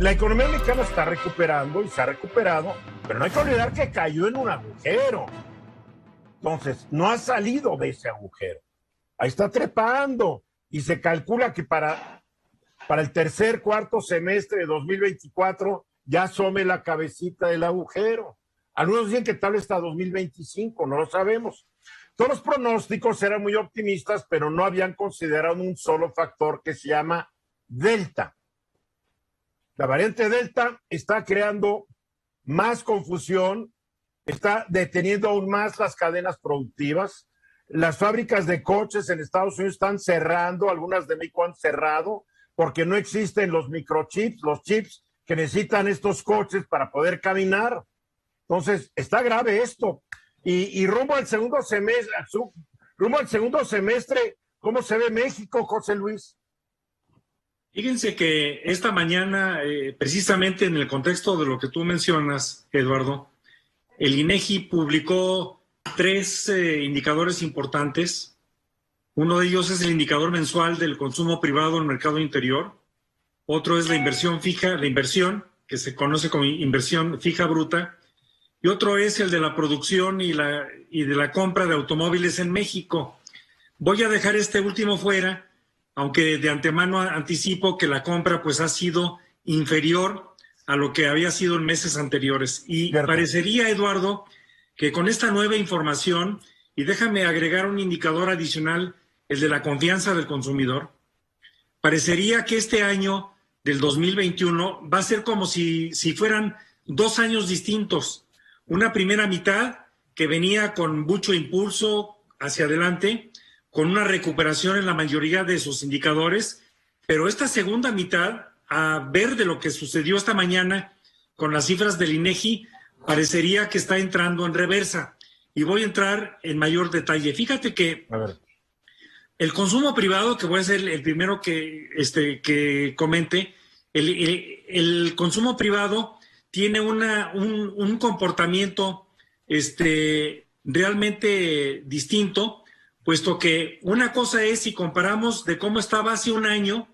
la economía mexicana está recuperando y se ha recuperado, pero no hay que olvidar que cayó en un agujero. Entonces, no ha salido de ese agujero. Ahí está trepando y se calcula que para el tercer, cuarto semestre de 2024 ya asome la cabecita del agujero. Algunos dicen que tal vez hasta 2025, no lo sabemos. Todos los pronósticos eran muy optimistas, pero no habían considerado un solo factor que se llama Delta. La variante Delta está creando más confusión, está deteniendo aún más las cadenas productivas. Las fábricas de coches en Estados Unidos están cerrando, algunas de México han cerrado, porque no existen los microchips, los chips que necesitan estos coches para poder caminar. Entonces, está grave esto. Y rumbo al segundo semestre, ¿cómo se ve México, José Luis? Fíjense que esta mañana, precisamente en el contexto de lo que tú mencionas, Eduardo, el INEGI publicó tres indicadores importantes. Uno de ellos es el indicador mensual del consumo privado en el mercado interior. Otro es la inversión fija, la inversión, que se conoce como inversión fija bruta. Y otro es el de la producción y de la compra de automóviles en México. Voy a dejar este último fuera, aunque de antemano anticipo que la compra pues ha sido inferior a lo que había sido en meses anteriores. Y Cierto. Parecería, Eduardo, que con esta nueva información, y déjame agregar un indicador adicional, el de la confianza del consumidor, parecería que este año del 2021 va a ser como si fueran 2 años distintos. Una primera mitad que venía con mucho impulso hacia adelante, con una recuperación en la mayoría de sus indicadores, pero esta segunda mitad, a ver de lo que sucedió esta mañana con las cifras del INEGI, parecería que está entrando en reversa. Y voy a entrar en mayor detalle. Fíjate que el consumo privado, que voy a ser el primero que comente, el consumo privado tiene un comportamiento realmente distinto, puesto que una cosa es si comparamos de cómo estaba hace un año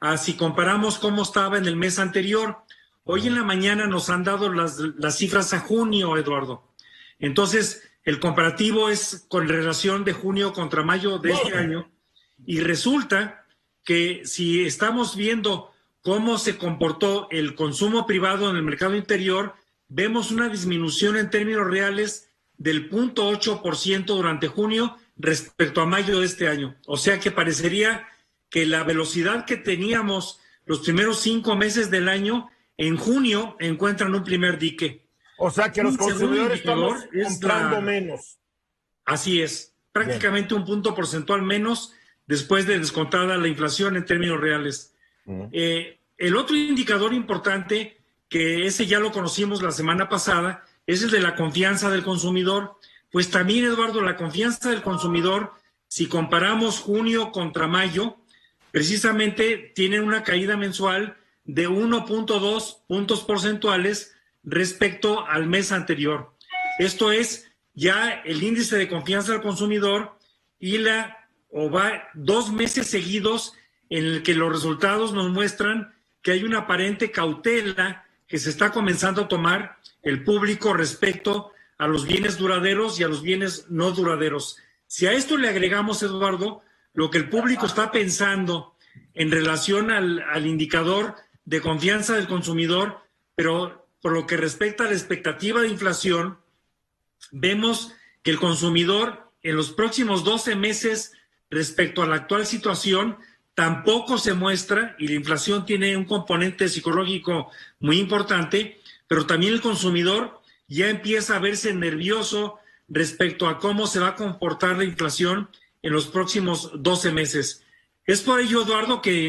a si comparamos cómo estaba en el mes anterior. Hoy en la mañana nos han dado las cifras a junio, Eduardo. Entonces, el comparativo es con relación de junio contra mayo de este año, y resulta que si estamos viendo cómo se comportó el consumo privado en el mercado interior, vemos una disminución en términos reales del 0.8% durante junio respecto a mayo de este año. O sea que parecería que la velocidad que teníamos los primeros 5 meses del año, en junio encuentran un primer dique. O sea que los consumidores estamos comprando menos. Así es, prácticamente un punto porcentual menos después de descontada la inflación en términos reales. El otro indicador importante, que ese ya lo conocimos la semana pasada, es el de la confianza del consumidor. Pues también, Eduardo, la confianza del consumidor, si comparamos junio contra mayo, precisamente tienen una caída mensual de 1.2 puntos porcentuales respecto al mes anterior. Esto es ya el índice de confianza del consumidor y va 2 meses seguidos en el que los resultados nos muestran que hay una aparente cautela que se está comenzando a tomar el público respecto a los bienes duraderos y a los bienes no duraderos. Si a esto le agregamos, Eduardo, lo que el público está pensando en relación al indicador de confianza del consumidor, pero por lo que respecta a la expectativa de inflación, vemos que el consumidor en los próximos 12 meses respecto a la actual situación tampoco se muestra, y la inflación tiene un componente psicológico muy importante, pero también el consumidor ya empieza a verse nervioso respecto a cómo se va a comportar la inflación en los próximos 12 meses. Es por ello, Eduardo, que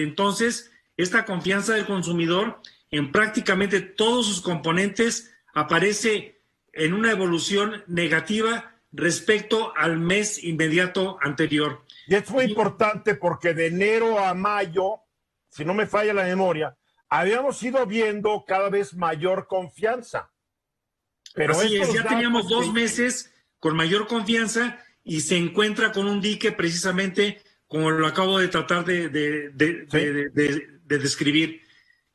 entonces esta confianza del consumidor en prácticamente todos sus componentes aparece en una evolución negativa respecto al mes inmediato anterior. Y es muy importante porque de enero a mayo, si no me falla la memoria, habíamos ido viendo cada vez mayor confianza. Pero así es, ya teníamos 2 meses con mayor confianza y se encuentra con un dique precisamente como lo acabo de tratar de describir.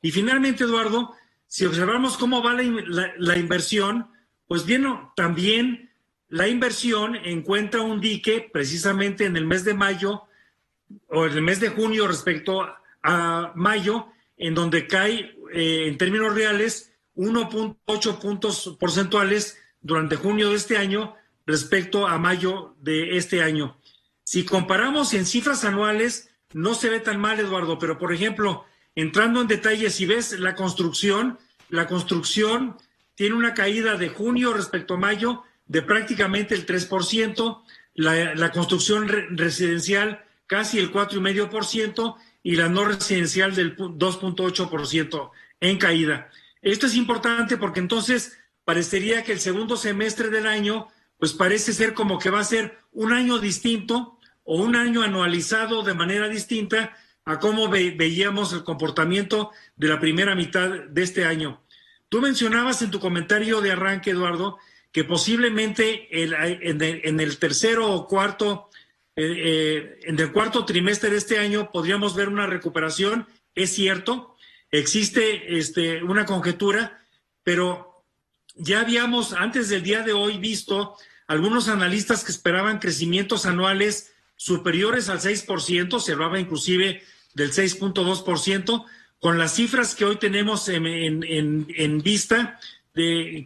Y finalmente, Eduardo, si observamos cómo va la inversión, pues bien, también la inversión encuentra un dique precisamente en el mes de mayo o en el mes de junio respecto a mayo, en donde cae en términos reales 1.8 puntos porcentuales durante junio de este año respecto a mayo de este año. Si comparamos en cifras anuales, no se ve tan mal, Eduardo, pero por ejemplo, entrando en detalle, si ves la construcción tiene una caída de junio respecto a mayo de prácticamente el 3%, la construcción residencial casi el 4,5% y la no residencial del 2,8% en caída. Esto es importante porque entonces parecería que el segundo semestre del año pues parece ser como que va a ser un año distinto o un año anualizado de manera distinta a cómo veíamos el comportamiento de la primera mitad de este año. Tú mencionabas en tu comentario de arranque, Eduardo, que posiblemente en el tercero o cuarto, en el cuarto trimestre de este año podríamos ver una recuperación. Es cierto, existe una conjetura, pero ya habíamos antes del día de hoy visto algunos analistas que esperaban crecimientos anuales superiores al 6%, se hablaba inclusive del 6.2%, con las cifras que hoy tenemos en vista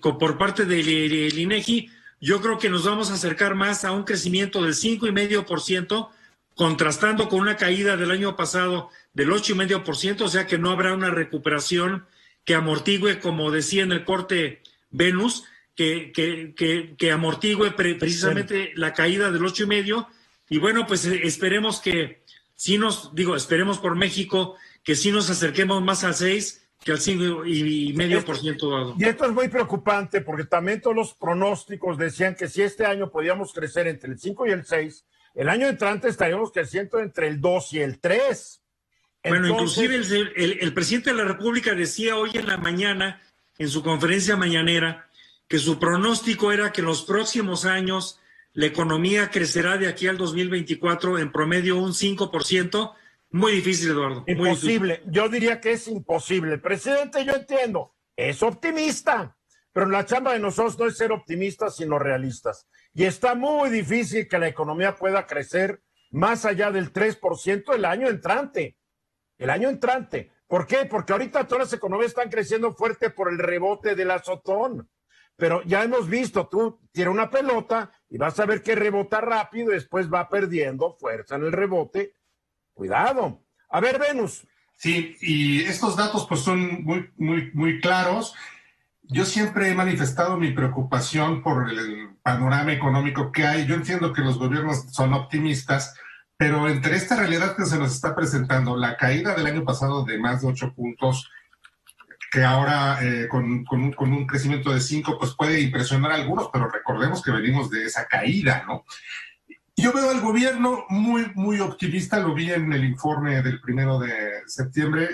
por parte del INEGI, yo creo que nos vamos a acercar más a un crecimiento del 5,5%, contrastando con una caída del año pasado del 8,5%, o sea que no habrá una recuperación que amortigüe, como decía en el corte Venus, que amortigüe precisamente la caída del 8,5%. Y bueno, pues esperemos que esperemos por México que sí nos acerquemos más al 6 que al 5,5%, dado. Y esto es muy preocupante porque también todos los pronósticos decían que si este año podíamos crecer entre el 5 y el 6, el año entrante estaríamos creciendo entre el 2 y el 3. Bueno, inclusive el presidente de la República decía hoy en la mañana, en su conferencia mañanera, que su pronóstico era que en los próximos años la economía crecerá de aquí al 2024 en promedio un 5%. Muy difícil, Eduardo. Imposible. Yo diría que es imposible. El presidente, yo entiendo, es optimista, pero la chamba de nosotros no es ser optimistas, sino realistas. Y está muy difícil que la economía pueda crecer más allá del 3% el año entrante. El año entrante. ¿Por qué? Porque ahorita todas las economías están creciendo fuerte por el rebote del azotón. Pero ya hemos visto, tú tiras una pelota y vas a ver que rebota rápido y después va perdiendo fuerza en el rebote. Cuidado. A ver, Venus. Sí, y estos datos pues son muy claros. Yo siempre he manifestado mi preocupación por el panorama económico que hay. Yo entiendo que los gobiernos son optimistas, pero entre esta realidad que se nos está presentando, la caída del año pasado de más de 8 puntos, que ahora con un crecimiento de 5, pues puede impresionar a algunos, pero recordemos que venimos de esa caída, ¿no? Yo veo al gobierno muy optimista, lo vi en el informe del 1 de septiembre,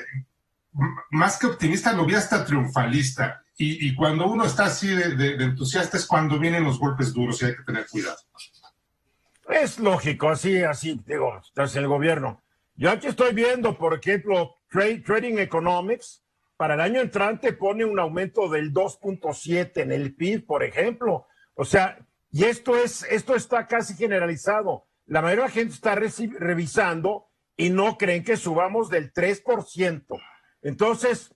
más que optimista, lo vi hasta triunfalista. Y cuando uno está así de entusiasta es cuando vienen los golpes duros y hay que tener cuidado. Es lógico, así, digo, estás en el gobierno. Yo aquí estoy viendo, por ejemplo, Trading Economics, para el año entrante pone un aumento del 2.7 en el PIB, por ejemplo. O sea, y esto está casi generalizado. La mayoría de la gente está revisando y no creen que subamos del 3%. Entonces,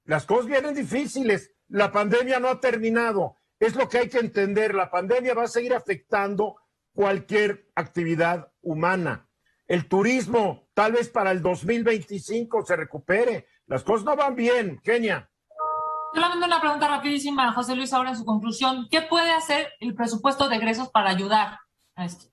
las cosas vienen difíciles. La pandemia no ha terminado. Es lo que hay que entender. La pandemia va a seguir afectando cualquier actividad humana. El turismo, tal vez para el 2025 se recupere. Las cosas no van bien. Kenia. Yo le mando una pregunta rapidísima a José Luis ahora en su conclusión. ¿Qué puede hacer el presupuesto de egresos para ayudar a esto?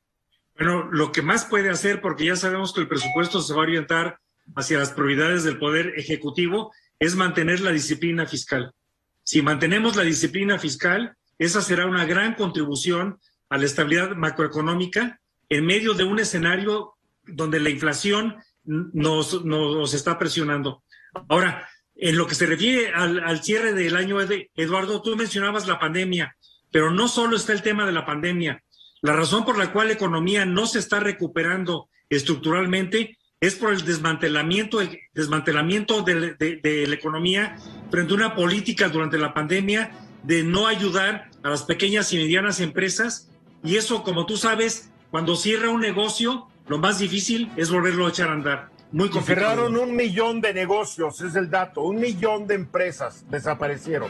Bueno, lo que más puede hacer, porque ya sabemos que el presupuesto se va a orientar hacia las prioridades del Poder Ejecutivo, es mantener la disciplina fiscal. Si mantenemos la disciplina fiscal, esa será una gran contribución a la estabilidad macroeconómica en medio de un escenario donde la inflación nos está presionando. Ahora, en lo que se refiere al cierre del año, Eduardo, tú mencionabas la pandemia, pero no solo está el tema de la pandemia. La razón por la cual la economía no se está recuperando estructuralmente es por el desmantelamiento de la economía frente a una política durante la pandemia de no ayudar a las pequeñas y medianas empresas. Y eso, como tú sabes, cuando cierra un negocio, lo más difícil es volverlo a echar a andar. Muy complicado. Cerraron 1 millón de negocios, es el dato. 1 millón de empresas desaparecieron.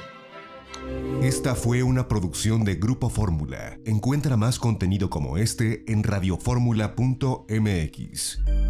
Esta fue una producción de Grupo Fórmula. Encuentra más contenido como este en radioformula.mx.